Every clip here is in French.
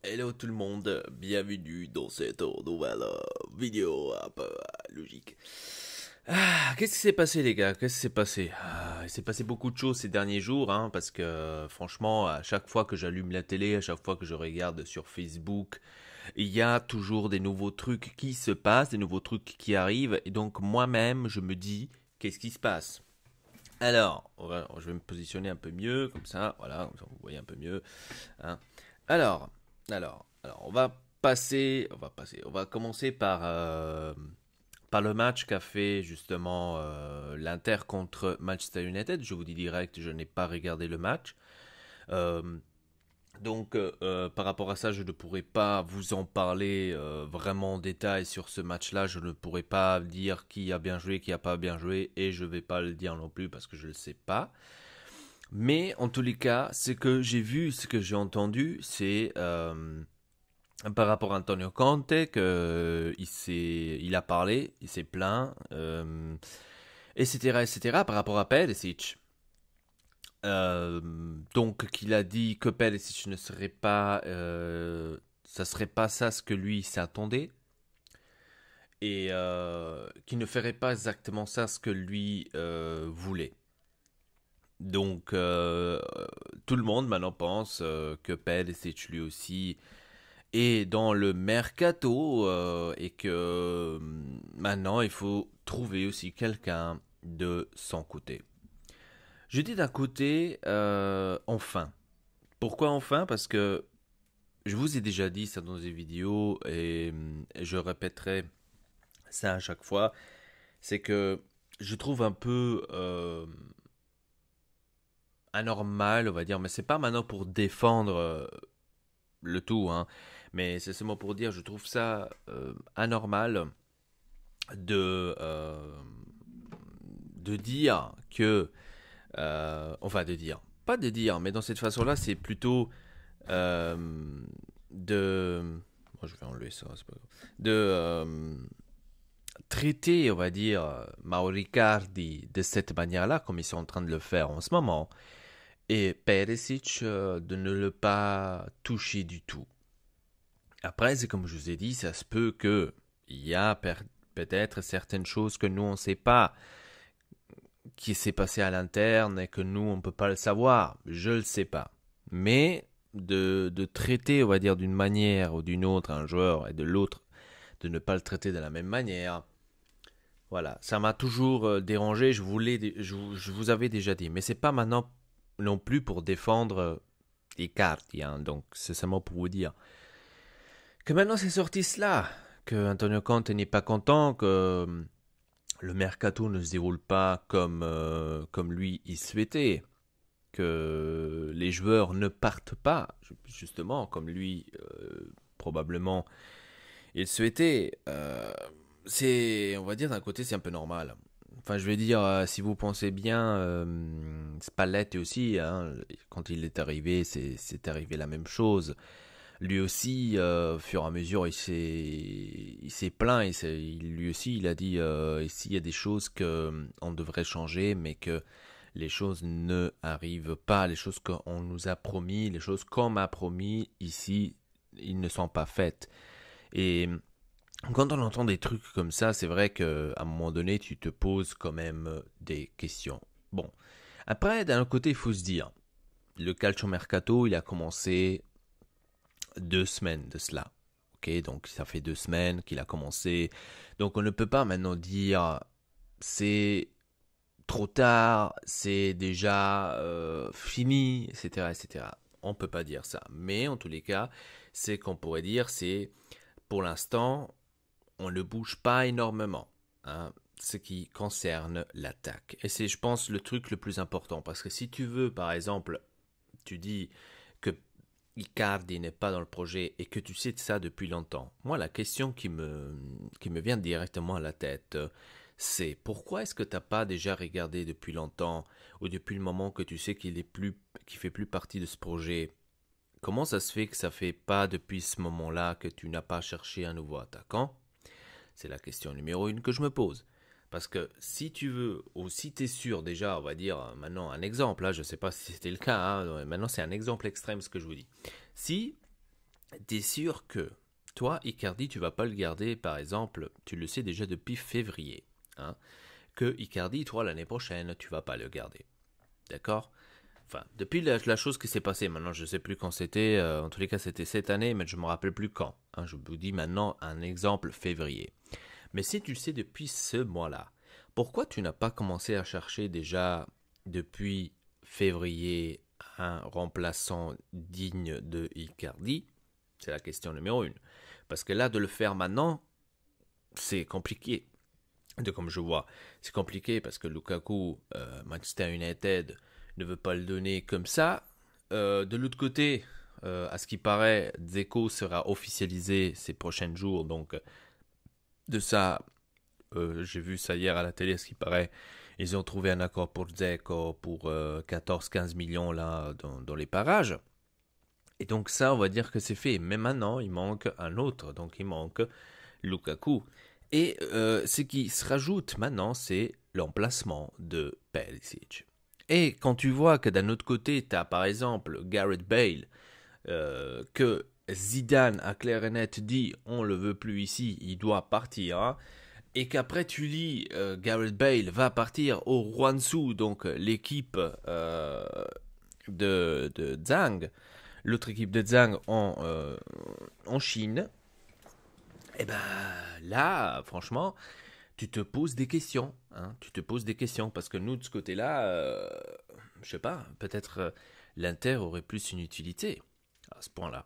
Hello tout le monde, bienvenue dans cette nouvelle vidéo un peu logique. Qu'est-ce qui s'est passé les gars? Qu'est-ce qui s'est passé? Il s'est passé beaucoup de choses ces derniers jours, hein, parce que franchement, à chaque fois que j'allume la télé, à chaque fois que je regarde sur Facebook, il y a toujours des nouveaux trucs qui se passent, des nouveaux trucs qui arrivent, et donc moi-même je me dis, qu'est-ce qui se passe? Alors, je vais me positionner un peu mieux, comme ça, voilà, comme ça vous voyez un peu mieux, hein. Alors, alors, on va commencer par le match qu'a fait justement l'Inter contre Manchester United. Je vous dis direct, je n'ai pas regardé le match. Euh, par rapport à ça, je ne pourrais pas vous en parler vraiment en détail sur ce match-là. Je ne pourrais pas dire qui a bien joué, qui a pas bien joué, et je ne vais pas le dire non plus parce que je ne le sais pas. Mais en tous les cas, ce que j'ai vu, ce que j'ai entendu, c'est par rapport à Antonio Conte que il a parlé, il s'est plaint, etc., etc. Par rapport à Perisic. Donc qu'il a dit que Perisic ne serait pas, ça serait pas ça ce que lui s'attendait et qu'il ne ferait pas exactement ça ce que lui voulait. Donc, tout le monde maintenant pense que Perisic lui aussi est dans le mercato et que maintenant il faut trouver aussi quelqu'un de son côté. Je dis d'un côté, enfin. Pourquoi enfin? Parce que je vous ai déjà dit ça dans des vidéos et je répéterai ça à chaque fois. C'est que je trouve un peu anormal, on va dire, mais c'est pas maintenant pour défendre le tout, hein, mais c'est seulement pour dire, je trouve ça anormal de, euh, de dire que, enfin de dire, pas de dire, mais dans cette façon-là, c'est plutôt euh, de, moi je vais enlever ça, c'est pas grave, de traiter, on va dire, Mauro Icardi de cette manière-là, comme ils sont en train de le faire en ce moment, et Perisic de ne le pas toucher du tout. Après, c'est comme je vous ai dit, ça se peut que il y a peut-être certaines choses que nous on ne sait pas qui s'est passé à l'interne et que nous on ne peut pas le savoir. Je le sais pas. Mais de traiter, on va dire, d'une manière ou d'une autre un joueur et de l'autre de ne pas le traiter de la même manière. Voilà, ça m'a toujours dérangé. Je vous avais déjà dit, mais c'est pas maintenant non plus pour défendre Icardi, hein, donc c'est seulement pour vous dire que maintenant c'est sorti cela, que Antonio Conte n'est pas content, que le mercato ne se déroule pas comme lui il souhaitait, que les joueurs ne partent pas, justement, comme lui probablement il souhaitait. On va dire d'un côté c'est un peu normal. Enfin, je vais dire, si vous pensez bien, Spalletti aussi, hein, quand il est arrivé, c'est arrivé la même chose. Lui aussi, au fur et à mesure, il s'est plaint. Lui aussi, il a dit ici, il y a des choses que on devrait changer, mais que les choses ne arrivent pas. Les choses qu'on nous a promis, les choses qu'on m'a promis ici, ils ne sont pas faites. Et quand on entend des trucs comme ça, c'est vrai qu'à un moment donné, tu te poses quand même des questions. Bon, après, d'un autre côté, il faut se dire, le calcio mercato, il a commencé 2 semaines de cela. Ok, donc ça fait 2 semaines qu'il a commencé. Donc on ne peut pas maintenant dire c'est trop tard, c'est déjà fini, etc., etc. On ne peut pas dire ça. Mais en tous les cas, c'est qu'on pourrait dire c'est pour l'instant on ne bouge pas énormément, hein, ce qui concerne l'attaque. Et c'est, je pense, le truc le plus important. Parce que si tu veux, par exemple, tu dis que Icardi n'est pas dans le projet et que tu sais de ça depuis longtemps. Moi, la question qui me vient directement à la tête, c'est pourquoi est-ce que tu n'as pas déjà regardé depuis longtemps ou depuis le moment que tu sais qu'il fait plus partie de ce projet. Comment ça se fait que ça fait pas depuis ce moment-là que tu n'as pas cherché un nouveau attaquant? C'est la question numéro une que je me pose. Parce que si tu veux, ou si tu es sûr déjà, on va dire maintenant un exemple, là je ne sais pas si c'était le cas, hein, maintenant c'est un exemple extrême ce que je vous dis. Si t'es sûr que toi, Icardi, tu vas pas le garder, par exemple, tu le sais déjà depuis février, hein, que Icardi, toi, l'année prochaine, tu vas pas le garder. D'accord? Enfin, depuis la chose qui s'est passée, maintenant je ne sais plus quand c'était, en tous les cas c'était cette année, mais je ne me rappelle plus quand. Hein, je vous dis maintenant un exemple février. Mais si tu le sais depuis ce mois-là, pourquoi tu n'as pas commencé à chercher déjà depuis février un remplaçant digne de Icardi? C'est la question numéro une. Parce que là, de le faire maintenant, c'est compliqué. De comme je vois, c'est compliqué parce que Lukaku, Manchester United, ne veut pas le donner comme ça. De l'autre côté, à ce qui paraît, Dzeko sera officialisé ces prochains jours. Donc, de ça, j'ai vu ça hier à la télé, à ce qui paraît. Ils ont trouvé un accord pour Dzeko pour 14-15 millions là dans les parages. Et donc ça, on va dire que c'est fait. Mais maintenant, il manque un autre. Donc il manque Lukaku. Et ce qui se rajoute maintenant, c'est l'emplacement de Perisic. Et quand tu vois que d'un autre côté, tu as par exemple Gareth Bale, que Zidane a clair et net dit on le veut plus ici, il doit partir, hein, et qu'après tu lis Gareth Bale va partir au Guangzhou, donc l'équipe de Zhang, l'autre équipe de Zhang en Chine, et ben là, franchement, tu te poses des questions. Hein, tu te poses des questions parce que nous, de ce côté-là, je sais pas, peut-être l'Inter aurait plus une utilité à ce point-là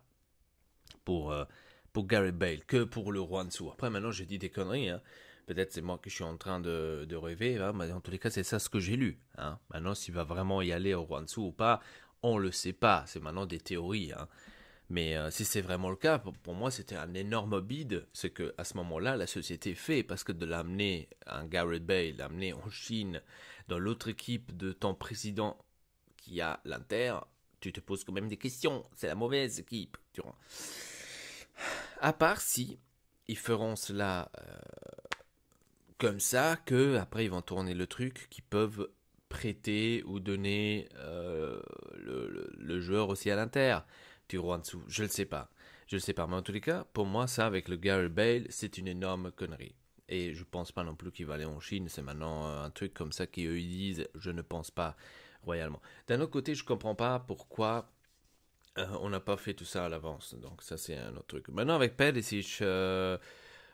pour, euh, pour Gareth Bale que pour le Guangzhou. Après, maintenant, j'ai dit des conneries. Hein. Peut-être c'est moi qui suis en train de rêver. Hein, mais en tous les cas, c'est ça ce que j'ai lu. Hein. Maintenant, s'il va vraiment y aller au Guangzhou ou pas, on le sait pas. C'est maintenant des théories. Hein. Mais si c'est vraiment le cas, pour moi, c'était un énorme bide. C'est que à ce moment-là, la société fait parce que de l'amener un Gareth Bale, l'amener en Chine, dans l'autre équipe de ton président qui a l'Inter, tu te poses quand même des questions. C'est la mauvaise équipe. Tu vois. À part si ils feront cela comme ça, que après ils vont tourner le truc, qu'ils peuvent prêter ou donner le joueur aussi à l'Inter du Rwansu. Je le sais pas. Je le sais pas. Mais en tous les cas, pour moi, ça avec le Gareth Bale, c'est une énorme connerie. Et je pense pas non plus qu'il va aller en Chine. C'est maintenant un truc comme ça qu'eux ils disent. Je ne pense pas royalement. D'un autre côté, je comprends pas pourquoi on n'a pas fait tout ça à l'avance. Donc ça, c'est un autre truc. Maintenant, avec Perisic,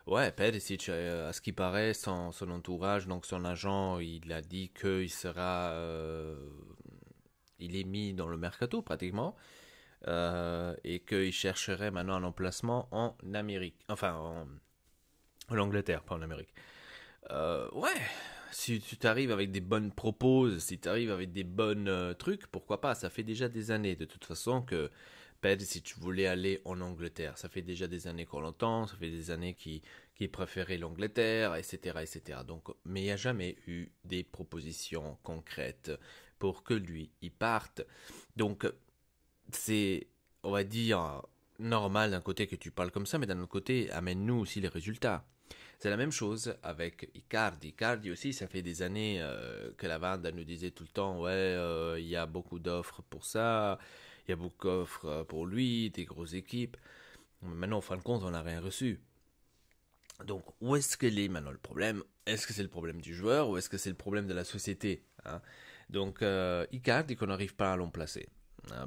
ouais, Perisic, à ce qui paraît, son entourage, donc son agent, il a dit qu'il sera... il est mis dans le mercato pratiquement. Et qu'il chercherait maintenant un emplacement en Amérique. Enfin, en Angleterre, pas en Amérique. Ouais, si tu t'arrives avec des bonnes propos, si tu arrives avec des bonnes trucs, pourquoi pas. Ça fait déjà des années de toute façon que Ped, si tu voulais aller en Angleterre, ça fait déjà des années qu'on l'entend, ça fait des années qu'il préférait l'Angleterre, etc., etc. Donc, mais il n'y a jamais eu des propositions concrètes pour que lui, il parte. Donc, c'est, on va dire, normal d'un côté que tu parles comme ça, mais d'un autre côté, amène-nous aussi les résultats. C'est la même chose avec Icardi. Icardi aussi, ça fait des années que la Vanda nous disait tout le temps, ouais, il y a beaucoup d'offres pour ça, il y a beaucoup d'offres pour lui, des grosses équipes. Mais maintenant, en fin de compte, on n'a rien reçu. Donc, où est-ce qu'elle est maintenant le problème? Est-ce que c'est le problème du joueur ou est-ce que c'est le problème de la société, hein? Donc, Icardi qu'on n'arrive pas à l'emplacer.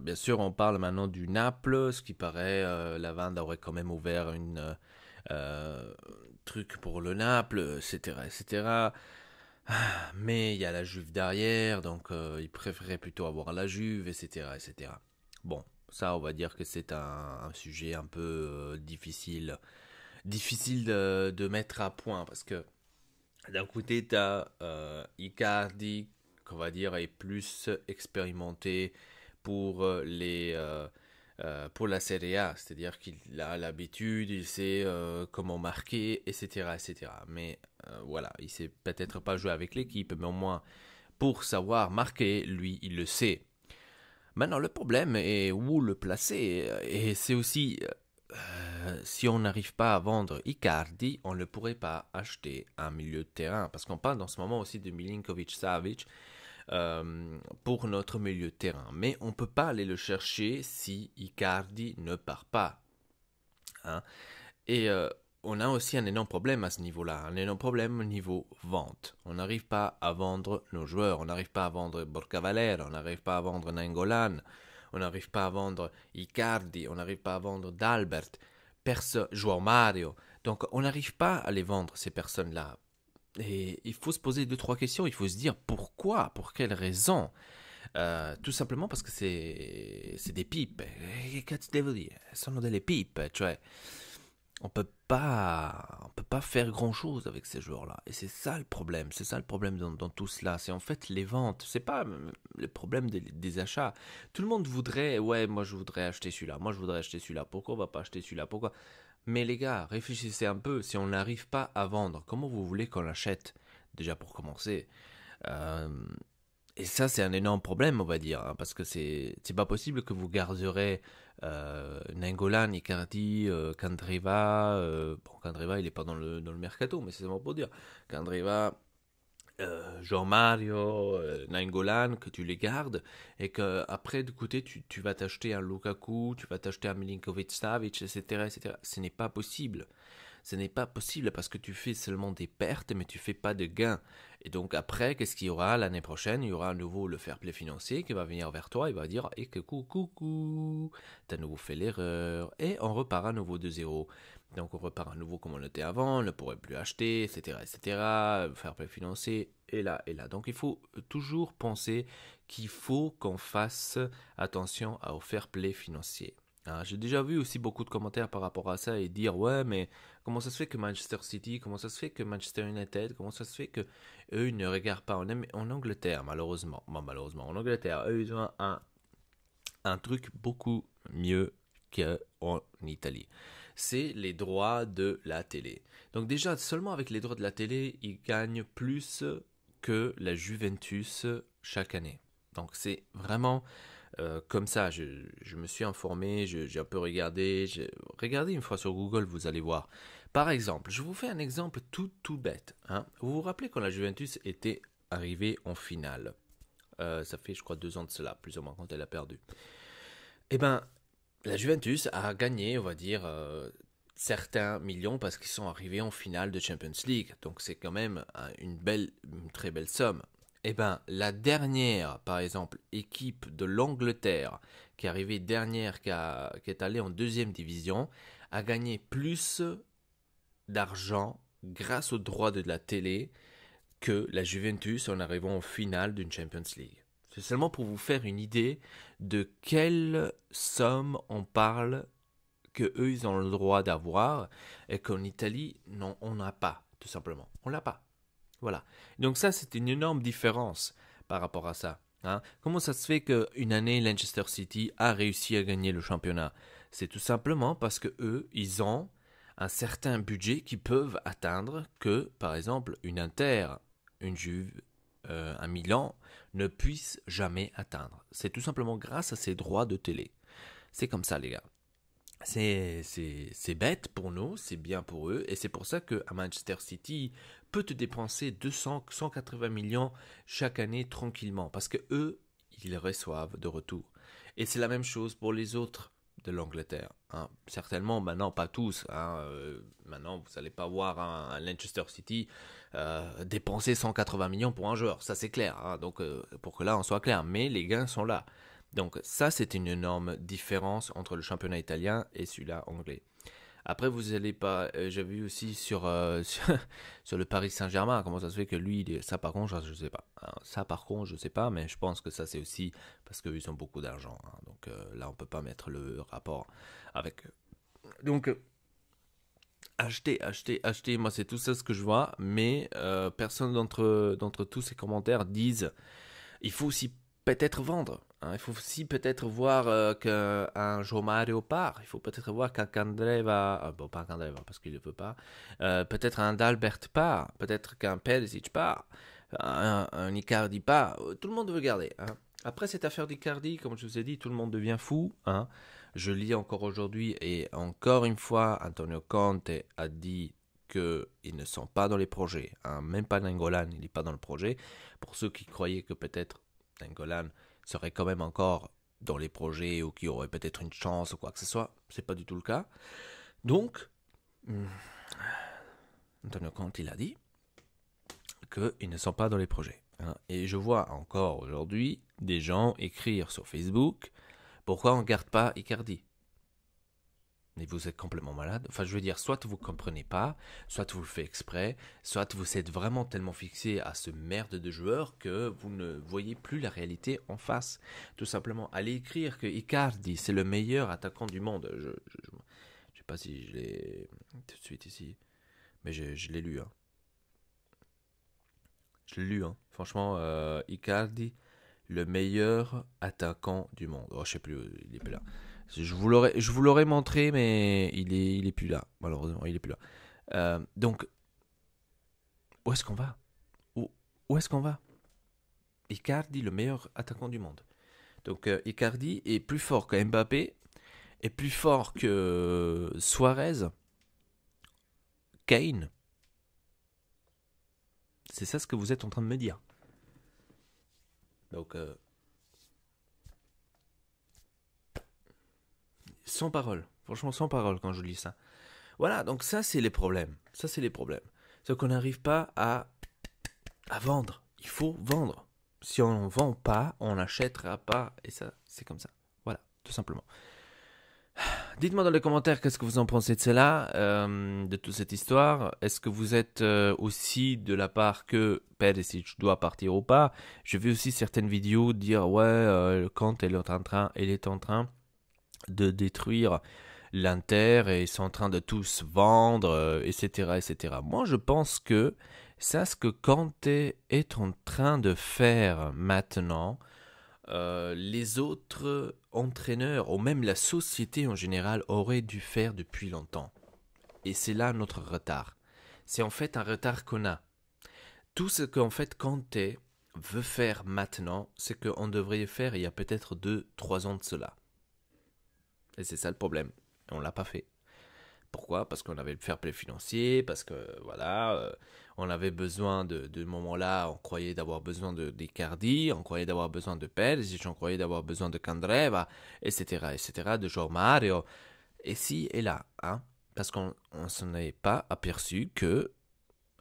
Bien sûr, on parle maintenant du Naples, ce qui paraît, la Vanda aurait quand même ouvert une truc pour le Naples, etc., etc. Mais il y a la Juve derrière, donc il préférait plutôt avoir la Juve, etc., etc. Bon, ça, on va dire que c'est un sujet un peu difficile de mettre à point parce que d'un côté, tu as Icardi, qu'on va dire, est plus expérimenté pour pour la Serie A, c'est-à-dire qu'il a l'habitude, il sait comment marquer, etc., etc. Mais voilà, il sait peut-être pas jouer avec l'équipe, mais au moins pour savoir marquer, lui, il le sait. Maintenant, le problème est où le placer, et c'est aussi si on n'arrive pas à vendre Icardi, on ne pourrait pas acheter un milieu de terrain. Parce qu'on parle dans ce moment aussi de Milinkovic-Savic pour notre milieu de terrain. Mais on ne peut pas aller le chercher si Icardi ne part pas. hein. Et on a aussi un énorme problème à ce niveau-là, un énorme problème au niveau vente. On n'arrive pas à vendre nos joueurs, on n'arrive pas à vendre Borja Valero, on n'arrive pas à vendre Nainggolan, on n'arrive pas à vendre Icardi, on n'arrive pas à vendre D'Albert, João Mario. Donc on n'arrive pas à les vendre, ces personnes-là. Et il faut se poser deux, trois questions, il faut se dire pourquoi, pour quelles raisons. Tout simplement parce que c'est des pipes. Che cazzo devo dire? Sono delle pipe, cioè on peut pas faire grand chose avec ces joueurs-là. Et c'est ça le problème. C'est ça le problème dans tout cela. C'est en fait les ventes. C'est pas le problème des achats. Tout le monde voudrait, ouais, moi je voudrais acheter celui-là. Moi je voudrais acheter celui-là. Pourquoi on va pas acheter celui-là? Pourquoi? Mais les gars, réfléchissez un peu. Si on n'arrive pas à vendre, comment vous voulez qu'on l'achète? Déjà pour commencer. Euh, et ça, c'est un énorme problème, on va dire, hein, parce que c'est pas possible que vous garderez Nainggolan, Icardi, Candreva. Bon, Candreva, il est pas dans le mercato, mais c'est seulement pour dire. Candreva, Jean Mario, Nainggolan, que tu les gardes, et que après de côté, tu vas t'acheter un Lukaku, tu vas t'acheter un Milinkovic-Savic, etc., etc. Ce n'est pas possible. Ce n'est pas possible parce que tu fais seulement des pertes, mais tu fais pas de gains. Et donc après, qu'est-ce qu'il y aura l'année prochaine? Il y aura à nouveau le fair play financier qui va venir vers toi, il va dire « Et que coucou, t'as à nouveau fait l'erreur. » Et on repart à nouveau de zéro. Donc on repart à nouveau comme on était avant, on ne pourrait plus acheter, etc., etc., fair play financier, et là, et là. Donc il faut toujours penser qu'il faut qu'on fasse attention au fair play financier. Hein, j'ai déjà vu aussi beaucoup de commentaires par rapport à ça et dire ouais mais comment ça se fait que Manchester City, comment ça se fait que Manchester United, comment ça se fait que eux ils ne regardent pas en Angleterre malheureusement, bon, malheureusement en Angleterre eux ils ont un truc beaucoup mieux qu'en Italie. C'est les droits de la télé. Donc déjà seulement avec les droits de la télé ils gagnent plus que la Juventus chaque année. Donc c'est vraiment comme ça, je me suis informé, j'ai un peu regardé. Regardez une fois sur Google, vous allez voir. Par exemple, je vous fais un exemple tout bête. Hein. Vous vous rappelez quand la Juventus était arrivée en finale? Ça fait, je crois, 2 ans de cela, plus ou moins, quand elle a perdu. Eh bien, la Juventus a gagné, on va dire, certains millions parce qu'ils sont arrivés en finale de Champions League. Donc c'est quand même une très belle somme. Eh bien, la dernière, par exemple, équipe de l'Angleterre qui est arrivée dernière, qui est allée en deuxième division, a gagné plus d'argent grâce aux droits de la télé que la Juventus en arrivant en finale d'une Champions League. C'est seulement pour vous faire une idée de quelle somme on parle que eux ils ont le droit d'avoir et qu'en Italie non on n'a pas tout simplement on l'a pas. Voilà. Donc ça, c'est une énorme différence par rapport à ça. Hein. Comment ça se fait qu'une année, Manchester City a réussi à gagner le championnat? C'est tout simplement parce que eux, ils ont un certain budget qu'ils peuvent atteindre que, par exemple, une Inter, une Juve, un Milan ne puissent jamais atteindre. C'est tout simplement grâce à ces droits de télé. C'est comme ça, les gars. C'est bête pour nous, c'est bien pour eux, et c'est pour ça qu'à Manchester City peut te dépenser 200, 180 millions chaque année tranquillement, parce que eux, ils reçoivent de retour. Et c'est la même chose pour les autres de l'Angleterre. Hein. Certainement, maintenant, pas tous. Hein, maintenant, vous n'allez pas voir un Manchester City dépenser 180 millions pour un joueur, ça c'est clair. Hein, donc, pour que là, on soit clair, mais les gains sont là. Donc ça, c'est une énorme différence entre le championnat italien et celui-là anglais. Après, vous allez pas. J'ai vu aussi sur le Paris Saint-Germain, comment ça se fait que lui, ça par contre, je sais pas. Hein, ça par contre, je sais pas, mais je pense que ça c'est aussi parce qu'ils ont beaucoup d'argent. Hein, donc là, on peut pas mettre le rapport avec eux. Donc achetez. Moi, c'est tout ça ce que je vois, mais personne d'entre tous ces commentaires disent il faut aussi peut-être vendre. Hein. Il faut aussi peut-être voir qu'un João Mario part. Il faut peut-être voir qu'un Candreva, bon pas un Candreva parce qu'il ne veut pas, peut-être un D'Albert part, peut-être qu'un Perisic part, un Icardi part. Tout le monde veut garder. Hein. Après cette affaire d'Icardi, comme je vous ai dit, tout le monde devient fou. Hein. Je lis encore aujourd'hui et encore une fois, Antonio Conte a dit qu'ils ne sont pas dans les projets. Hein. Même pas Nainggolan, il n'est pas dans le projet. Pour ceux qui croyaient que peut-être Nainggolan serait quand même encore dans les projets ou qui aurait peut-être une chance ou quoi que ce soit, c'est pas du tout le cas. Donc, Antonio Conte, il a dit qu'ils ne sont pas dans les projets. Hein. Et je vois encore aujourd'hui des gens écrire sur Facebook « Pourquoi on ne garde pas Icardi ?» Mais vous êtes complètement malade. Enfin, je veux dire, soit vous ne comprenez pas, soit vous le faites exprès, soit vous êtes vraiment tellement fixé à ce merde de joueur que vous ne voyez plus la réalité en face. Tout simplement, allez écrire que Icardi, c'est le meilleur attaquant du monde. Je sais pas si je l'ai tout de suite ici, mais je l'ai lu. Hein. Je l'ai lu, hein. Franchement, Icardi, le meilleur attaquant du monde. Oh, je sais plus, il est plus là. Je vous l'aurais montré, mais il est plus là. Malheureusement, il est plus là. Donc, où est-ce qu'on va? Où est-ce qu'on va? Icardi, le meilleur attaquant du monde. Donc, Icardi est plus fort que Mbappé, est plus fort que Suarez, Kane. C'est ça ce que vous êtes en train de me dire. Donc, sans parole. Franchement, sans parole quand je lis ça. Voilà, donc ça, c'est les problèmes. Ça, c'est les problèmes. C'est qu'on n'arrive pas à vendre. Il faut vendre. Si on ne vend pas, on n'achètera pas. Et ça, c'est comme ça. Voilà, tout simplement. Dites-moi dans les commentaires qu'est-ce que vous en pensez de cela, de toute cette histoire. Est-ce que vous êtes aussi de la part que Perisic doit partir ou pas? Je vais aussi certaines vidéos dire ouais, quand elle est en train de détruire l'Inter et ils sont en train de tous vendre, etc., etc. Moi, je pense que c'est ce que Conte est en train de faire maintenant. Les autres entraîneurs, ou même la société en général, auraient dû faire depuis longtemps. Et c'est là notre retard. C'est en fait un retard qu'on a. Tout ce qu'en fait Conte veut faire maintenant, c'est qu'on devrait faire il y a peut-être 2-3 ans de cela. Et c'est ça le problème. On ne l'a pas fait. Pourquoi? Parce qu'on avait le fair play financier, parce que voilà, on avait besoin de moment-là, on croyait d'avoir besoin d'Icardi, on croyait d'avoir besoin de Perisic, on croyait d'avoir besoin de Candreva, etc., etc., de João Mario, et si et là, hein, parce qu'on ne s'en est pas aperçu que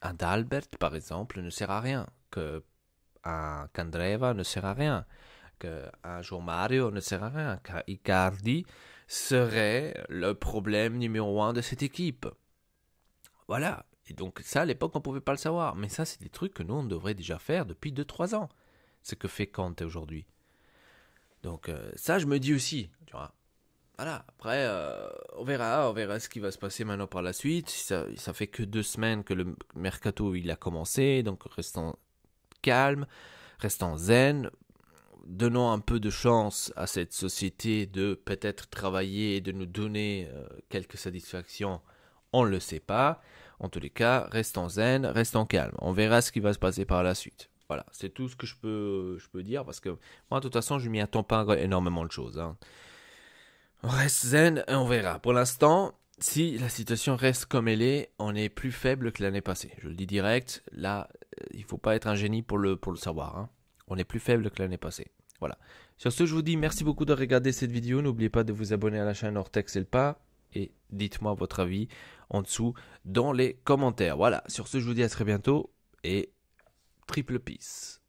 un Dalbert, par exemple, ne sert à rien, que un Candreva ne sert à rien, qu'un João Mario ne sert à rien, qu'Icardi serait le problème numéro 1 de cette équipe. Voilà. Et donc ça, à l'époque, on ne pouvait pas le savoir. Mais ça, c'est des trucs que nous, on devrait déjà faire depuis 2-3 ans. Ce que fait Conte aujourd'hui. Donc ça, je me dis aussi. Tu vois. Voilà. Après, on verra ce qui va se passer maintenant par la suite. Ça fait que 2 semaines que le mercato il a commencé. Donc restons calmes, restons zen. Donnons un peu de chance à cette société de peut-être travailler et de nous donner quelques satisfactions. On ne le sait pas. En tous les cas, restons zen, restons calmes. On verra ce qui va se passer par la suite. Voilà, c'est tout ce que je peux dire parce que moi, de toute façon, je ne m'y attends pas énormément de choses. Hein. On reste zen et on verra. Pour l'instant, si la situation reste comme elle est, on est plus faible que l'année passée. Je le dis direct, là, il ne faut pas être un génie pour le savoir. Hein. On est plus faible que l'année passée. Voilà. Sur ce, je vous dis merci beaucoup de regarder cette vidéo. N'oubliez pas de vous abonner à la chaîne Ortex et le pas. Et dites-moi votre avis en dessous dans les commentaires. Voilà. Sur ce, je vous dis à très bientôt et triple peace.